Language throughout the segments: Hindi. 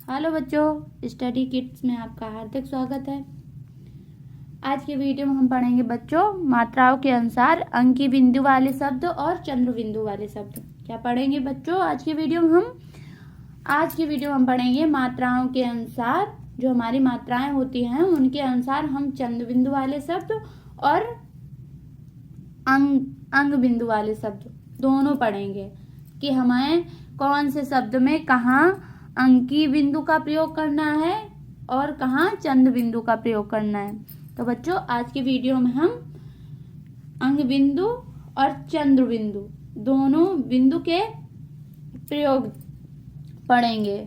हेलो बच्चों, स्टडी किड्स में आपका हार्दिक स्वागत है। आज के वीडियो में हम पढ़ेंगे बच्चों मात्राओं के अनुसार अंकी बिंदु वाले शब्द और चंद्र बिंदु वाले शब्द। क्या पढ़ेंगे बच्चों आज की वीडियो में हम पढ़ेंगे मात्राओं के अनुसार, जो हमारी मात्राएं होती हैं उनके अनुसार हम चंद्र बिंदु वाले शब्द और अंग बिंदु वाले शब्द दोनों पढ़ेंगे कि हमें कौन से शब्द में कहाँ अंकी बिंदु का प्रयोग करना है और कहाँ चंद्र बिंदु का प्रयोग करना है। तो बच्चों आज की वीडियो में हम अंग बिंदु और चंद्र बिंदु दोनों बिंदु के प्रयोग पढ़ेंगे।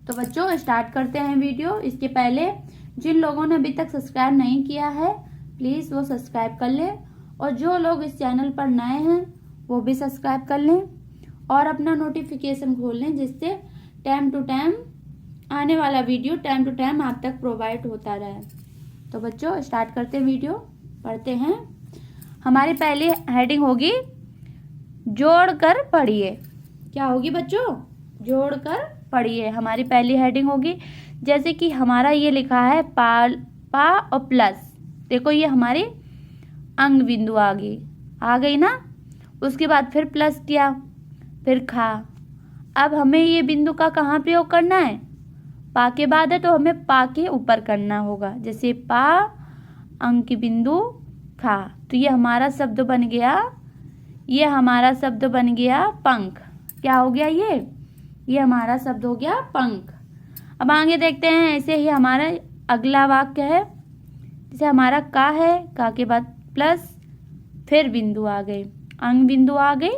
तो बच्चों स्टार्ट करते हैं वीडियो। इसके पहले जिन लोगों ने अभी तक सब्सक्राइब नहीं किया है प्लीज वो सब्सक्राइब कर लें, और जो लोग इस चैनल पर नए हैं वो भी सब्सक्राइब कर लें और अपना नोटिफिकेशन खोल लें, जिससे टाइम टू टाइम आने वाला वीडियो टाइम टू टाइम आप तक प्रोवाइड होता रहे। तो बच्चों स्टार्ट करते हैं वीडियो, पढ़ते हैं। हमारी पहली हेडिंग होगी जोड़कर पढ़िए। क्या होगी बच्चों? जोड़कर पढ़िए हमारी पहली हेडिंग होगी। जैसे कि हमारा ये लिखा है पा और प्लस, देखो ये हमारी अंग बिंदु आ गई ना। उसके बाद फिर प्लस किया, फिर खा। अब हमें ये बिंदु का कहाँ प्रयोग करना है? पा के बाद है तो हमें पा के ऊपर करना होगा। जैसे पा अंग की बिंदु खा, तो ये हमारा शब्द बन गया पंख। क्या हो गया ये हमारा शब्द हो गया पंख। अब आगे देखते हैं। ऐसे ही हमारा अगला वाक्य है। जैसे हमारा का है, का के बाद प्लस फिर बिंदु आ गई, अंग बिंदु आ गई,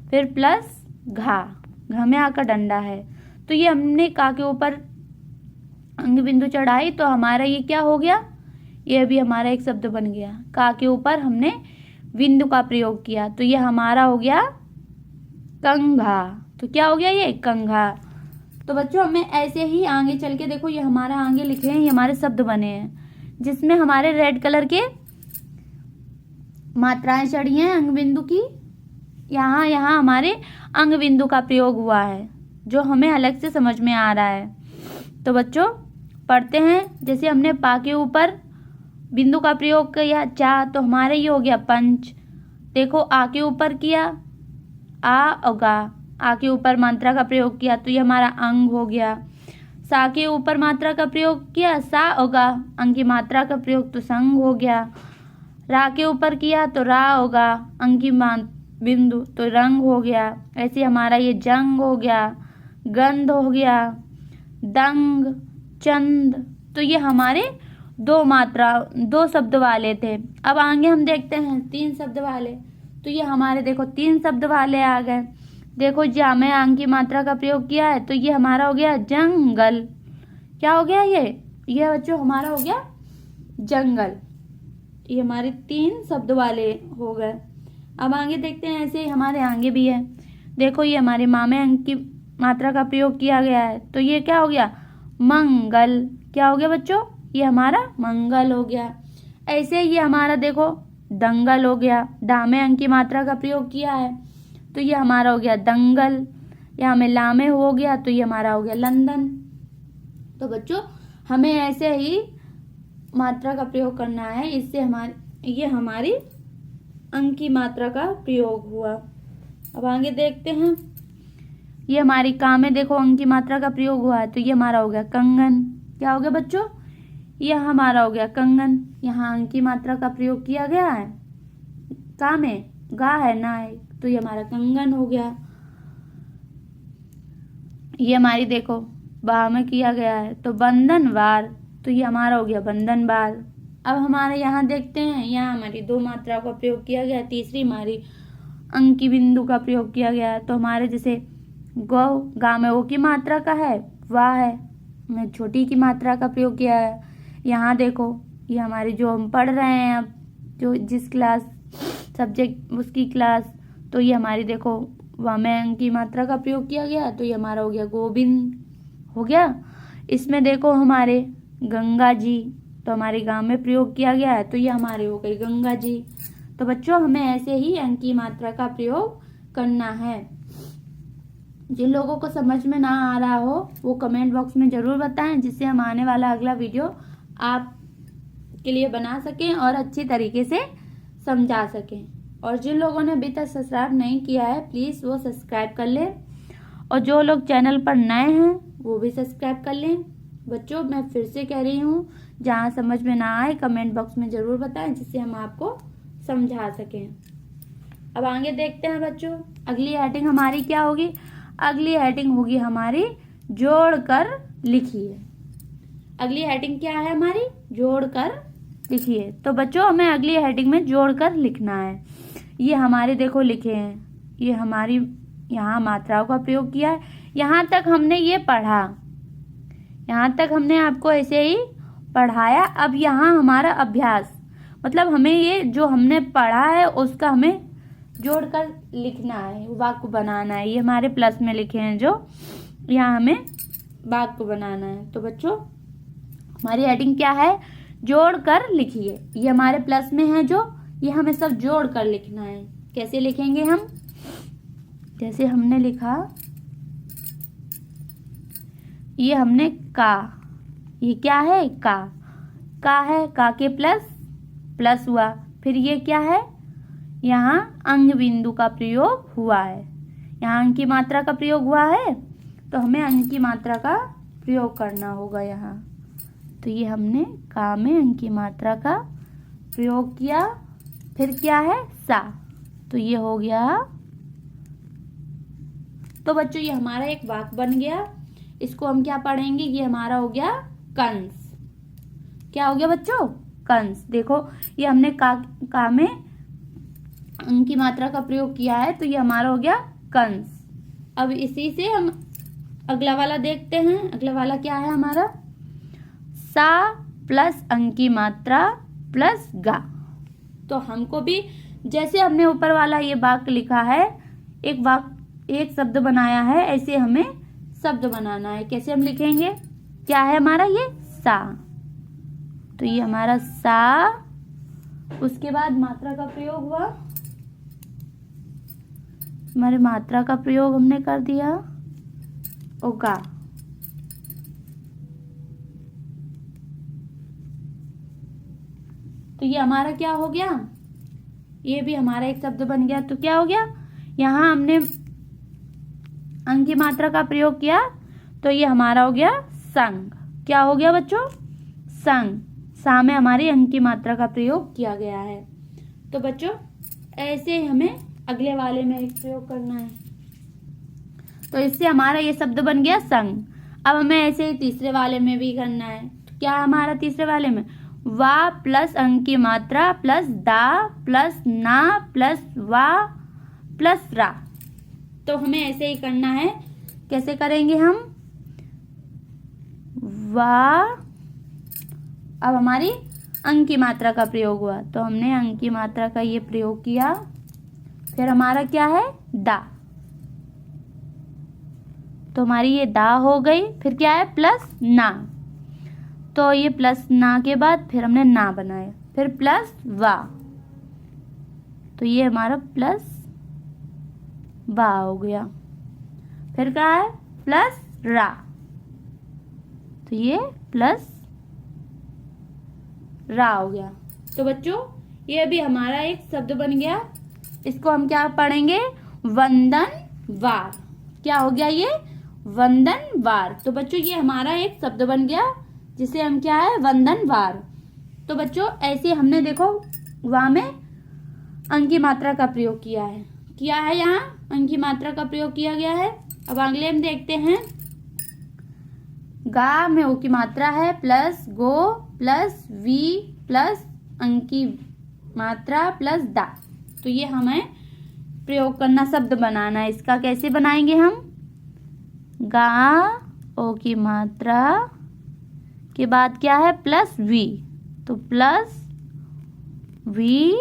फिर प्लस घा में आकर डंडा है। तो ये हमने का के ऊपर अंग बिंदु चढ़ाई तो हमारा ये क्या हो गया? ये भी हमारा एक शब्द बन गया। का के ऊपर हमने बिंदु का प्रयोग किया तो ये हमारा हो गया कंघा। तो क्या हो गया ये? कंघा। तो बच्चों हमें ऐसे ही आगे चल के देखो, ये हमारा आगे लिखे हैं, ये हमारे शब्द बने हैं जिसमें हमारे रेड कलर के मात्राएं चढ़ी हैं अंग बिंदु की। यहाँ हमारे अंग बिंदु का प्रयोग हुआ है जो हमें अलग से समझ में आ रहा है। तो बच्चों पढ़ते हैं। जैसे हमने पा के ऊपर बिंदु का प्रयोग किया चा, तो हमारे ये हो गया पंच। देखो आ के ऊपर किया आ और गा, आ के ऊपर मात्रा का प्रयोग किया तो ये हमारा अंग हो गया। सा के ऊपर मात्रा का प्रयोग किया सा और गा, अंग की मात्रा का प्रयोग तो संग हो गया। रा के ऊपर किया तो रा होगा, अंग की बिंदु तो रंग हो गया। ऐसे हमारा ये जंग हो गया, गंध हो गया, दंग, चंद। तो ये हमारे दो शब्द वाले थे। अब आगे हम देखते हैं 3 शब्द वाले। तो ये हमारे देखो 3 शब्द वाले आ गए। देखो जा में अंग की मात्रा का प्रयोग किया है तो ये हमारा हो गया जंगल। क्या हो गया ये बच्चों हमारा हो गया जंगल। ये हमारे 3 शब्द वाले हो गए। अब आगे देखते हैं। ऐसे ही हमारे आगे भी है। देखो ये हमारे माँ में अंक की मात्रा का प्रयोग किया गया है तो ये क्या हो गया? मंगल। क्या हो गया बच्चों? ये हमारा मंगल हो गया। ऐसे ये हमारा देखो दंगल हो गया। डा में अंक की मात्रा का प्रयोग किया है तो ये हमारा हो गया दंगल। यहाँ में ला में हो गया तो ये हमारा हो गया लंदन। तो बच्चों हमें ऐसे ही मात्रा का प्रयोग करना है, इससे ये हमारी अंक की मात्रा का प्रयोग हुआ। अब आगे देखते हैं। ये हमारी का में देखो अंक की मात्रा का प्रयोग हुआ है तो ये हमारा हो गया कंगन। क्या हो गया बच्चों? ये हमारा हो गया कंगन। यहाँ अंक की मात्रा का प्रयोग किया गया है, का में गा है ना है, तो ये हमारा कंगन हो गया। ये हमारी देखो बा में किया गया है तो बंधनवार, तो ये हमारा हो गया बंधनवार। अब हमारे यहाँ देखते हैं। यहाँ हमारी 2 मात्राओं का प्रयोग किया गया, तीसरी हमारी अंक की बिंदु का प्रयोग किया गया। तो हमारे जैसे गौ, गा में ओ की मात्रा का है, वाह है, मैं छोटी की मात्रा का प्रयोग किया है। यहाँ देखो ये हमारी जो हम पढ़ रहे हैं अब, जो जिस क्लास सब्जेक्ट उसकी क्लास, तो ये हमारी देखो वाह में अंक की मात्रा का प्रयोग किया गया तो ये हमारा हो गया गोविंद हो गया। इसमें देखो हमारे गंगा जी, तो हमारे गांव में प्रयोग किया गया है तो ये हमारे हो गए गंगा जी। तो बच्चों हमें ऐसे ही अंक की मात्रा का प्रयोग करना है। जिन लोगों को समझ में ना आ रहा हो वो कमेंट बॉक्स में ज़रूर बताएं, जिससे हम आने वाला अगला वीडियो आप के लिए बना सकें और अच्छी तरीके से समझा सकें। और जिन लोगों ने अभी तक सब्सक्राइब नहीं किया है प्लीज़ वो सब्सक्राइब कर लें, और जो लोग चैनल पर नए हैं वो भी सब्सक्राइब कर लें। बच्चों मैं फिर से कह रही हूँ, जहाँ समझ में ना आए कमेंट बॉक्स में ज़रूर बताएं, जिससे हम आपको समझा सकें। अब आगे देखते हैं बच्चों, अगली हेडिंग हमारी क्या होगी। अगली हेडिंग होगी हमारी जोड़कर लिखिए। अगली हेडिंग क्या है हमारी, जोड़कर लिखिए। तो बच्चों हमें अगली हेडिंग में जोड़कर लिखना है। ये हमारे देखो लिखे हैं, ये हमारी यहाँ मात्राओं का प्रयोग किया है। यहाँ तक हमने ये पढ़ा, यहाँ तक हमने आपको ऐसे ही पढ़ाया। अब यहाँ हमारा अभ्यास, मतलब हमें ये जो हमने पढ़ा है उसका हमें जोड़कर लिखना है, वाक्य बनाना है। ये हमारे प्लस में लिखे हैं जो, यहाँ हमें वाक्य बनाना है। तो बच्चों हमारी हेडिंग क्या है, जोड़कर लिखिए। ये हमारे प्लस में है जो, ये हमें सब जोड़कर लिखना है। कैसे लिखेंगे हम, जैसे हमने लिखा, ये हमने का, ये क्या है का है, का के प्लस प्लस हुआ। फिर ये क्या है, यहाँ अंग बिंदु का प्रयोग हुआ है, यहाँ अंक की मात्रा का प्रयोग हुआ है, तो हमें अंक की मात्रा का प्रयोग करना होगा यहाँ। तो ये हमने का में अंक की मात्रा का प्रयोग किया। फिर क्या है, सा, तो ये हो गया। तो बच्चों ये हमारा एक वाक्य बन गया। इसको हम क्या पढ़ेंगे, ये हमारा हो गया कंस। क्या हो गया बच्चों, कंस। देखो ये हमने का में अंक की मात्रा का प्रयोग किया है, तो ये हमारा हो गया कंस। अब इसी से हम अगला वाला देखते हैं। अगला वाला क्या है हमारा, सा प्लस अंक की मात्रा प्लस गा। तो हमको भी जैसे हमने ऊपर वाला ये वाक्य लिखा है, एक शब्द बनाया है, ऐसे हमें शब्द बनाना है। कैसे हम लिखेंगे, क्या है हमारा ये सा, तो ये हमारा सा। उसके बाद मात्रा का प्रयोग हुआ, हमारे मात्रा का प्रयोग हमने कर दिया, ओगा। तो ये हमारा क्या हो गया, ये भी हमारा एक शब्द बन गया। तो क्या हो गया, यहाँ हमने अंक की मात्रा का प्रयोग किया, तो ये हमारा हो गया संग। क्या हो गया बच्चों, संग। सा में हमारी अंक की मात्रा का प्रयोग किया गया है। तो बच्चों ऐसे हमें अगले वाले में एक प्रयोग करना है। तो इससे हमारा ये शब्द बन गया संग। अब हमें ऐसे ही तीसरे वाले में भी करना है। तो क्या है हमारा तीसरे वाले में, वा प्लस अंक की मात्रा प्लस दा प्लस ना प्लस वा प्लस रा। तो हमें ऐसे ही करना है। कैसे करेंगे हम, वा, अब हमारी अंक की मात्रा का प्रयोग हुआ, तो हमने अंक की मात्रा का ये प्रयोग किया। फिर हमारा क्या है, दा, तो हमारी ये दा हो गई। फिर क्या है, प्लस ना, तो ये प्लस ना के बाद फिर हमने ना बनाया। फिर प्लस वा, तो ये हमारा प्लस वा हो गया। फिर क्या है, प्लस रा, तो ये प्लस रा हो गया। तो बच्चों ये भी हमारा एक शब्द बन गया। इसको हम क्या पढ़ेंगे, वंदन वार। क्या हो गया ये, वंदन वार। तो बच्चों ये हमारा एक शब्द बन गया, जिसे हम क्या है, वंदन वार। तो बच्चों ऐसे हमने देखो वहां में अंक की मात्रा का प्रयोग किया है, यहाँ अंक की मात्रा का प्रयोग किया गया है। अब अगले हम देखते हैं, गा में ओ की मात्रा है प्लस गो प्लस वी प्लस अंक की मात्रा प्लस दा। तो ये हमें प्रयोग करना, शब्द बनाना है। इसका कैसे बनाएंगे हम, गा ओ की मात्रा के बाद क्या है, प्लस वी, तो प्लस वी।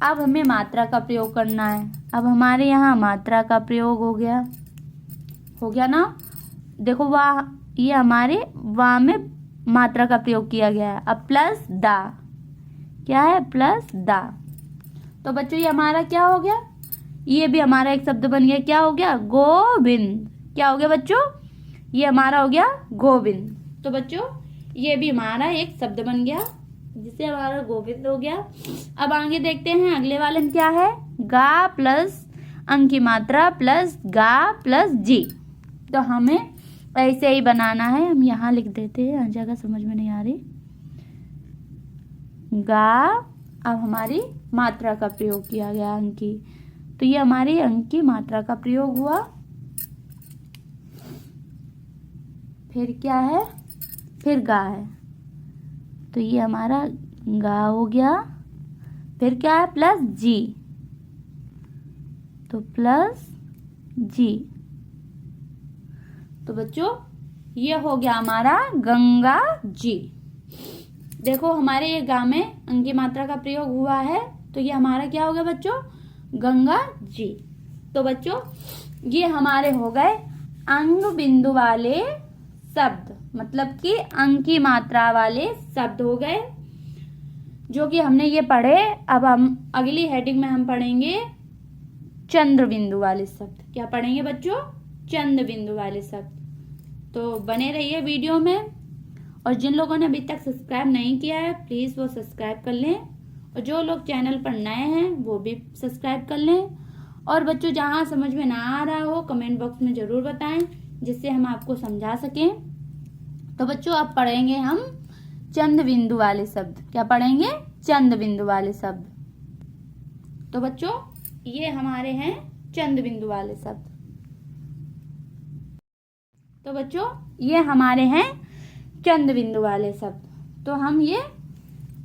अब हमें मात्रा का प्रयोग करना है। अब हमारे यहाँ मात्रा का प्रयोग हो गया ना। देखो वाह, ये हमारे वाह में मात्रा का प्रयोग किया गया है। अब प्लस दा, क्या है, प्लस दा। तो बच्चों ये हमारा क्या हो गया, ये भी हमारा एक शब्द बन गया, क्या हो गया, गोविंद। क्या हो गया बच्चों, ये हमारा हो गया गोविंद। तो बच्चों ये भी हमारा एक शब्द बन गया, जिससे हमारा गोविंद हो गया। अब आगे देखते हैं अगले वाले में क्या है, गा प्लस अंग की मात्रा प्लस गा प्लस जी। तो हमें ऐसे ही बनाना है, हम यहाँ लिख देते हैं, जगह समझ में नहीं आ रही। गा, अब हमारी मात्रा का प्रयोग किया गया अंग की, तो ये हमारी अंग की मात्रा का प्रयोग हुआ। फिर क्या है, फिर गा है, तो ये हमारा गा हो गया। फिर क्या है, प्लस जी, तो प्लस जी। तो बच्चों ये हो गया हमारा गंगा जी। देखो हमारे ये गा में अंग की मात्रा का प्रयोग हुआ है, तो ये हमारा क्या हो गया बच्चों, गंगा जी। तो बच्चों ये हमारे हो गए अंग बिंदु वाले शब्द, मतलब कि अंग की मात्रा वाले शब्द हो गए, जो कि हमने ये पढ़े। अब हम अगली हेडिंग में हम पढ़ेंगे चंद्र बिंदु वाले शब्द। क्या पढ़ेंगे बच्चों, चंद्र बिंदु वाले शब्द। तो बने रहिए वीडियो में, और जिन लोगों ने अभी तक सब्सक्राइब नहीं किया है प्लीज वो सब्सक्राइब कर लें, और जो लोग चैनल पर नए हैं वो भी सब्सक्राइब कर लें। और बच्चों जहां समझ में ना आ रहा हो कमेंट बॉक्स में जरूर बताएं, जिससे हम आपको समझा सकें। तो बच्चों अब पढ़ेंगे हम चंद्र बिंदु वाले शब्द। क्या पढ़ेंगे, चंद्र बिंदु वाले शब्द। तो बच्चों ये हमारे हैं चंद्र बिंदु वाले शब्द। तो बच्चों ये हमारे हैं चंद्र बिंदु वाले शब्द। तो हम ये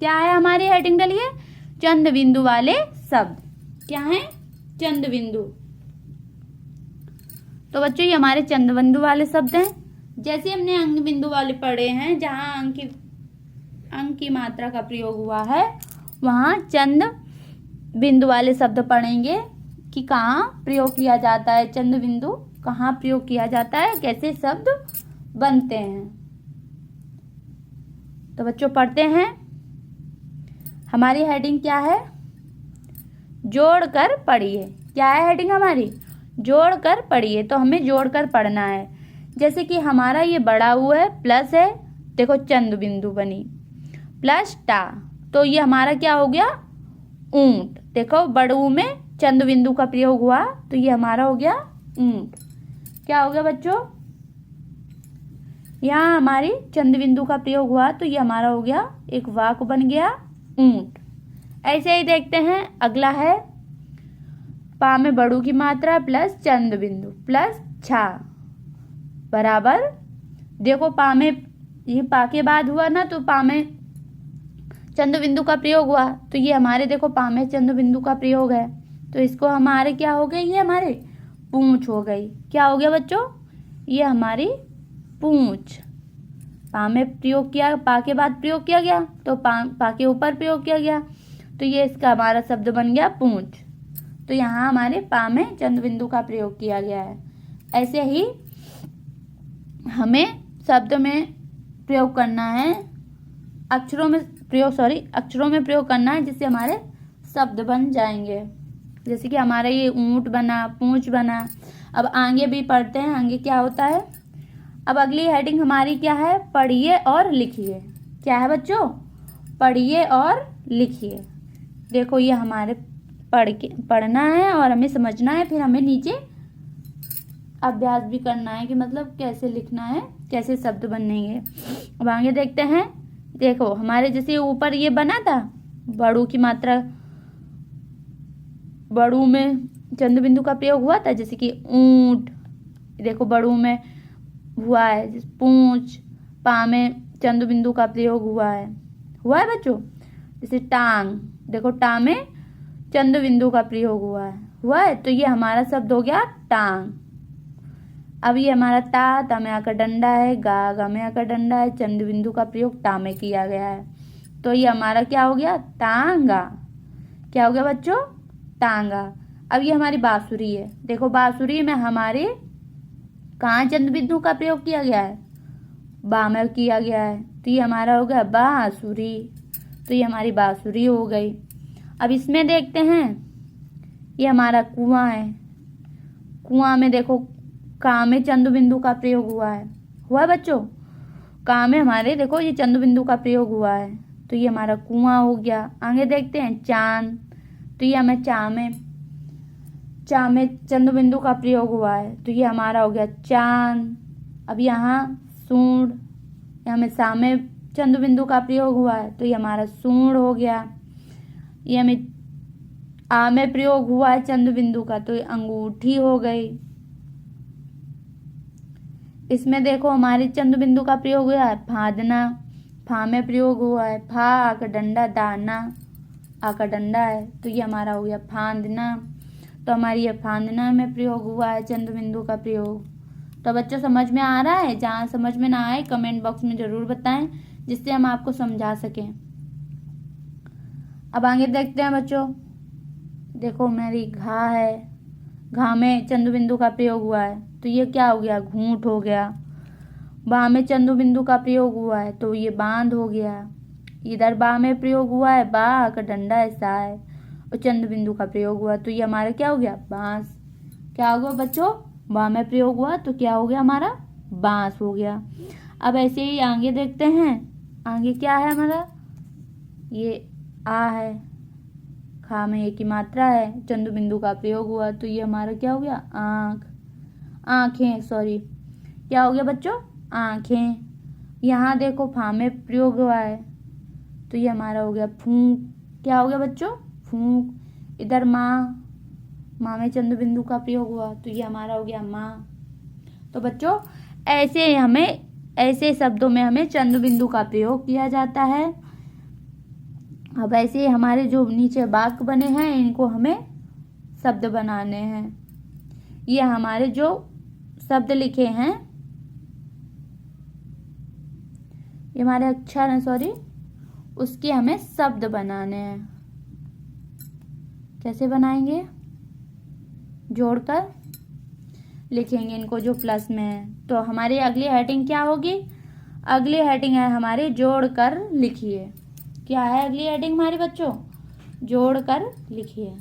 क्या है, हमारी हेडिंग डालिए चंद्र बिंदु वाले शब्द। क्या है, चंद्र बिंदु। तो बच्चों ये हमारे चंद्र बिंदु वाले शब्द हैं। जैसे हमने अंग बिंदु वाले पढ़े हैं, जहां अंग की मात्रा का प्रयोग हुआ है, वहां चंद्र बिंदु वाले शब्द पढ़ेंगे कि कहाँ प्रयोग किया जाता है, चंद्र बिंदु कहाँ प्रयोग किया जाता है, कैसे शब्द बनते हैं। तो बच्चों पढ़ते हैं, हमारी हेडिंग क्या है, जोड़कर पढ़िए। क्या है हेडिंग हमारी, जोड़कर पढ़िए। तो हमें जोड़कर पढ़ना है। जैसे कि हमारा ये बड़ा हुआ है, प्लस है, देखो चंद्र बिंदु बनी, प्लस टा, तो ये हमारा क्या हो गया, ऊंट। देखो बड़ू में चंद्र बिंदु का प्रयोग हुआ, तो ये हमारा हो गया ऊंट। क्या हो गया बच्चों, यहाँ हमारी चंद्र बिंदु का प्रयोग हुआ, तो ये हमारा हो गया एक वाक्य बन गया ऊंट। ऐसे ही देखते हैं अगला है, पा में बड़ू की मात्रा प्लस चंद्र बिंदु प्लस छा बराबर, देखो पा में, ये पा के बाद हुआ ना, तो पा में चंद्र बिंदु का प्रयोग हुआ, तो ये हमारे देखो पा में चंद्र बिंदु का प्रयोग है, तो इसको हमारे क्या हो गई, ये हमारे पूंछ हो गई। क्या हो गया बच्चों, ये हमारी पूंछ। पा में प्रयोग किया, पा के बाद प्रयोग किया गया, तो पा के ऊपर प्रयोग किया गया, तो ये इसका हमारा शब्द बन गया पूंछ। तो यहाँ हमारे पा में चंद्र बिंदु का प्रयोग किया गया है। ऐसे ही हमें शब्द में प्रयोग करना है, अक्षरों में प्रयोग करना है, जिससे हमारे शब्द बन जाएंगे। जैसे कि हमारा ये ऊंट बना, पूंछ बना। अब आगे भी पढ़ते हैं, आगे क्या होता है। अब अगली हेडिंग हमारी क्या है, पढ़िए और लिखिए। क्या है बच्चों, पढ़िए और लिखिए। देखो ये हमारे पढ़ना है और हमें समझना है, फिर हमें नीचे अभ्यास भी करना है कि मतलब कैसे लिखना है, कैसे शब्द बनेंगे। अब आगे देखते हैं, देखो हमारे जैसे ऊपर ये बना था, बड़ू की मात्रा, बड़ू में चंद्र बिंदु का प्रयोग हुआ था, जैसे कि ऊंट, देखो बड़ू में हुआ है, पूंछ, पा में चंद्र बिंदु का प्रयोग हुआ है बच्चों। जैसे टांग, देखो टा में चंद्र बिंदु का प्रयोग हुआ है, तो ये हमारा शब्द हो गया टांग। अब ये हमारा ता में आकर डंडा है, गा में आकर डंडा है, चंद्र बिंदु का प्रयोग ता में किया गया है, तो ये हमारा क्या हो गया, तांगा। क्या हो गया बच्चों, तांगा। अब ये हमारी बांसुरी है, देखो बांसुरी में हमारे कहाँ चंद्र बिंदु का प्रयोग किया गया है, बा में किया गया है, तो ये हमारा हो गया बांसुरी। तो ये हमारी बांसुरी हो गई। अब इसमें देखते हैं, ये हमारा कुआं है। कुआं में देखो का में चंद्र बिंदु का प्रयोग हुआ है बच्चों। का में हमारे देखो ये चंद्र बिंदु का प्रयोग हुआ है, तो ये हमारा कुआं हो गया। आगे देखते हैं चांद, तो ये हमें चा में चंद्र बिंदु का प्रयोग हुआ है, तो ये हमारा हो गया चांद। अब यहाँ सूंड, यहाँ में सा में चंद्र बिंदु का प्रयोग हुआ है, तो ये हमारा सूंड हो गया। ये हमें आ में प्रयोग हुआ है चंद्र बिंदु का, तो ये अंगूठी हो गई। इसमें देखो हमारे चंद्र बिंदु का प्रयोग हुआ है फादना, फा में प्रयोग हुआ है, फा आ का डंडा, दाना आ का डंडा है, तो ये हमारा हो गया फांदना। तो हमारी ये फांदना में प्रयोग हुआ है चंद्र बिंदु का प्रयोग। तो बच्चों समझ में आ रहा है? जहाँ समझ में ना आए कमेंट बॉक्स में जरूर बताएं, जिससे हम आपको समझा सकें। अब आगे देखते हैं बच्चों। देखो मेरी घा है, घा में चंद्र बिंदु का प्रयोग हुआ है, तो ये क्या हो गया? घूंट हो गया। बा में चंद्र बिंदु का प्रयोग हुआ है, तो ये बांध हो गया। इधर बा में प्रयोग हुआ है, बा का डंडा ऐसा है और चंद्र बिंदु का प्रयोग हुआ, तो ये हमारा क्या हो गया? बांस। क्या हो गया बच्चों? बा में प्रयोग हुआ तो क्या हो गया? हमारा बांस हो गया। अब ऐसे ही आगे देखते हैं। आगे क्या है हमारा? ये आ है, खा में एक ही मात्रा है, चंद्र बिंदु का प्रयोग हुआ, तो ये हमारा क्या हो गया? आँख, आँखें, सॉरी, क्या हो गया बच्चों? आँखें। यहाँ देखो फा में प्रयोग हुआ है, तो ये हमारा हो गया फूंक। क्या हो गया बच्चों? फूंक। इधर माँ में चंद्र बिंदु का प्रयोग हुआ, तो ये हमारा हो गया माँ। तो बच्चों ऐसे शब्दों में हमें चंद्र बिंदु का प्रयोग किया जाता है। अब ऐसे हमारे जो नीचे वाक्य बने हैं, इनको हमें शब्द बनाने हैं। ये हमारे जो शब्द लिखे हैं, ये हमारे अक्षर हैं, सॉरी, उसके हमें शब्द बनाने हैं। कैसे बनाएंगे? जोड़कर लिखेंगे इनको जो प्लस में है। तो हमारी अगली हेडिंग क्या होगी? अगली हेडिंग है हमारी जोड़कर लिखिए। क्या है अगली हेडिंग हमारी बच्चों? जोड़कर लिखिए।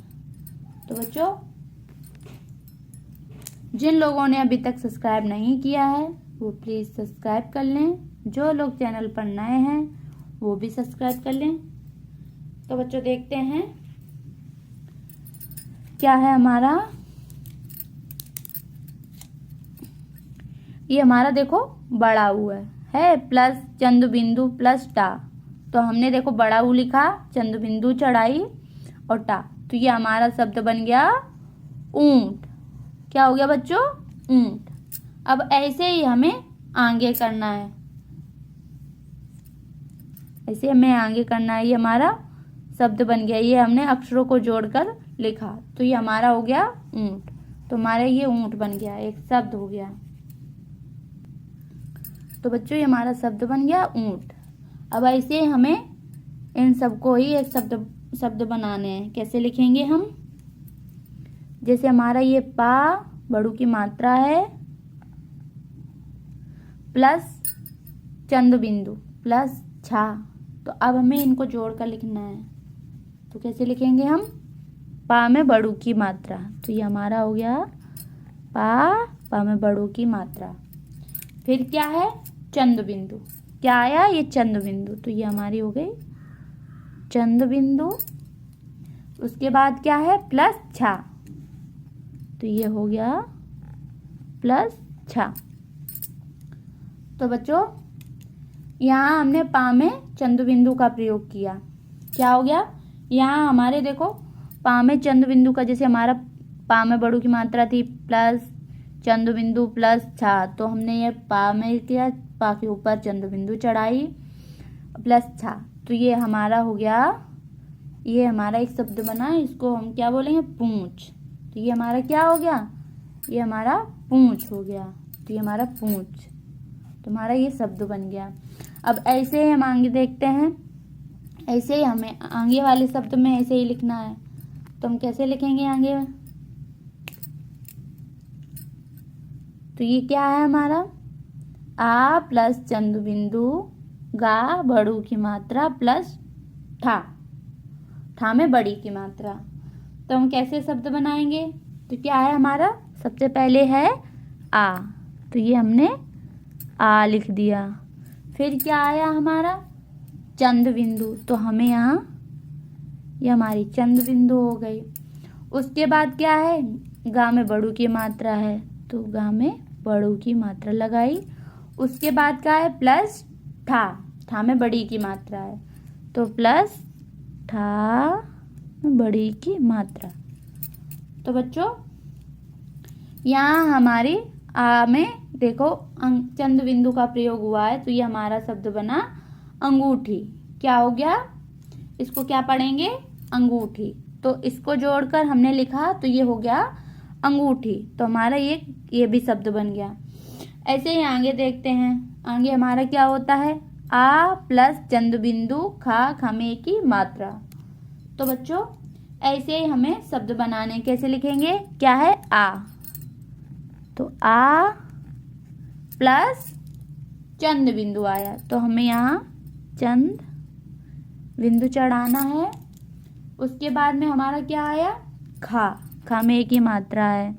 तो बच्चों जिन लोगों ने अभी तक सब्सक्राइब नहीं किया है वो प्लीज़ सब्सक्राइब कर लें। जो लोग चैनल पर नए हैं वो भी सब्सक्राइब कर लें। तो बच्चों देखते हैं क्या है हमारा। ये हमारा देखो बड़ा ऊ है प्लस चंद्र बिंदु प्लस टा। तो हमने देखो बड़ा ऊ लिखा, चंद्र बिंदु चढ़ाई और टा, तो ये हमारा शब्द बन गया ऊंट। क्या हो गया बच्चों? ऊंट। अब ऐसे ही हमें आगे करना है, ऐसे हमें आगे करना है। ये हमारा शब्द बन गया, ये हमने अक्षरों को जोड़कर लिखा, तो ये हमारा हो गया ऊंट। तो हमारा ये ऊंट बन गया, एक शब्द हो गया। तो बच्चों ये हमारा शब्द बन गया ऊंट। अब ऐसे हमें इन सबको ही एक शब्द बनाने हैं। कैसे लिखेंगे हम? जैसे हमारा ये पा बड़ू की मात्रा है प्लस चंद्र बिंदु प्लस छा, तो अब हमें इनको जोड़कर लिखना है। तो कैसे लिखेंगे हम? पा में बड़ू की मात्रा, तो ये हमारा हो गया पा में बड़ू की मात्रा। फिर क्या है? चंद्र बिंदु। क्या आया? ये चंद्र बिंदु, तो ये हमारी हो गई चंद्र बिंदु। उसके बाद क्या है? प्लस छा, तो ये हो गया प्लस छा। तो बच्चों यहाँ हमने पा में चंद्र बिंदु का प्रयोग किया। क्या हो गया? यहाँ हमारे देखो पा में चंद्र बिंदु का, जैसे हमारा पा में बड़ू की मात्रा थी प्लस चंद्र बिंदु प्लस छा, तो हमने ये पा में किया, पा के ऊपर चंद्र बिंदु चढ़ाई प्लस छा, तो ये हमारा हो गया, ये हमारा एक शब्द बना, इसको हम क्या बोलेंगे? पूंछ। तो ये हमारा क्या हो गया? ये हमारा पूंछ हो गया। तो ये हमारा पूंछ, तो हमारा ये शब्द बन गया। अब ऐसे ही हम आगे देखते हैं। ऐसे ही हमें आगे वाले शब्द में ऐसे ही लिखना है। तो हम कैसे लिखेंगे आगे? तो ये क्या है हमारा? आ प्लस चंद्र बिंदु गा बड़ू की मात्रा प्लस ठा, ठा में बड़ी की मात्रा, तो हम कैसे शब्द बनाएंगे? तो क्या है हमारा? सबसे पहले है आ, तो ये हमने आ लिख दिया। फिर क्या आया हमारा? चंद बिंदु, तो हमें यहाँ ये हमारी चंद बिंदु हो गई। उसके बाद क्या है? गा में बड़ू की मात्रा है, तो गा में बड़ू की मात्रा लगाई। उसके बाद क्या है? प्लस ठा, ठा में बड़ी की मात्रा है, तो प्लस ठा में बड़ी की मात्रा। तो बच्चों यहाँ हमारी आ में देखो चंद बिंदु का प्रयोग हुआ है, तो ये हमारा शब्द बना अंगूठी। क्या हो गया? इसको क्या पढ़ेंगे? अंगूठी। तो इसको जोड़कर हमने लिखा तो ये हो गया अंगूठी। तो हमारा ये भी शब्द बन गया। ऐसे ही आगे देखते हैं। आगे हमारा क्या होता है? आ प्लस चंद बिंदु खा खमे की मात्रा। तो बच्चों ऐसे ही हमें शब्द बनाने, कैसे लिखेंगे? क्या है? आ, तो आ प्लस चंद बिंदु आया, तो हमें यहाँ चंद बिंदु चढ़ाना है। उसके बाद में हमारा क्या आया? खा, खा में एक ही मात्रा है,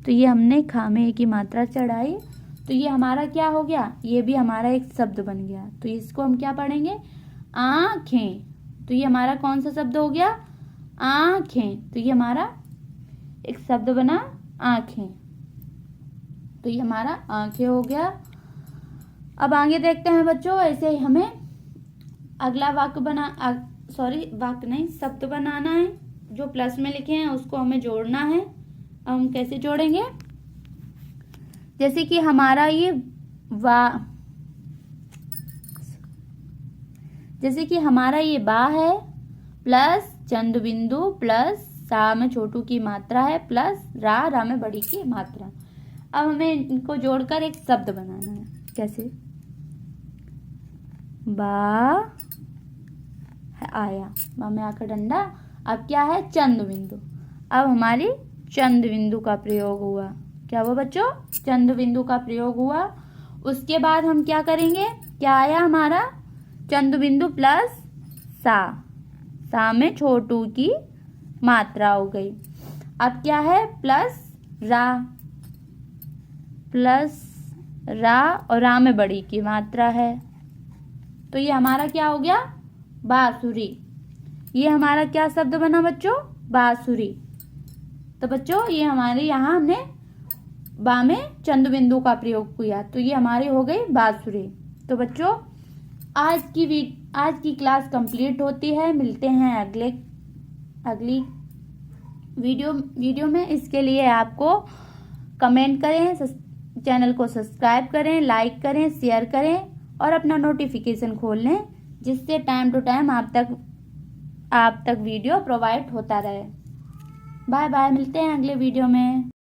तो ये हमने खा में एक ही मात्रा चढ़ाई। तो ये हमारा क्या हो गया? ये भी हमारा एक शब्द बन गया। तो इसको हम क्या पढ़ेंगे? आँखें। तो ये हमारा कौन सा शब्द हो गया? आँखें। तो ये हमारा एक शब्द बना आँखें। तो ये हमारा आँखें हो गया। अब आगे देखते हैं बच्चों। ऐसे ही हमें अगला वाक्य नहीं, शब्द बनाना है। जो प्लस में लिखे हैं उसको हमें जोड़ना है। अब हम कैसे जोड़ेंगे? जैसे कि हमारा ये बा है, प्लस चंद बिंदु प्लस सा में छोटू की मात्रा है, प्लस रा में बड़ी की मात्रा। अब हमें इनको जोड़कर एक शब्द बनाना है। कैसे? बा है आया, बा में आकर डंडा। अब क्या है? चंद बिंदु। अब हमारी चंद बिंदु का प्रयोग हुआ। क्या हुआ बच्चों? चंद बिंदु का प्रयोग हुआ। उसके बाद हम क्या करेंगे? क्या आया हमारा? चंद बिंदु प्लस सा में छोटू की मात्रा हो गई। अब क्या है? प्लस रा और रा में बड़ी की मात्रा है, तो ये हमारा क्या हो गया? बांसुरी। ये हमारा क्या शब्द बना बच्चों? बांसुरी। तो बच्चों ये हमारे यहाँ हमने बा में चंद बिंदु का प्रयोग किया, तो ये हमारी हो गई बांसुरी। तो बच्चों आज की क्लास कंप्लीट होती है। मिलते हैं अगली वीडियो में। इसके लिए आपको कमेंट करें, चैनल को सब्सक्राइब करें, लाइक करें, शेयर करें और अपना नोटिफिकेशन खोल लें, जिससे टाइम टू टाइम आप तक वीडियो प्रोवाइड होता रहे। बाय बाय, मिलते हैं अगले वीडियो में।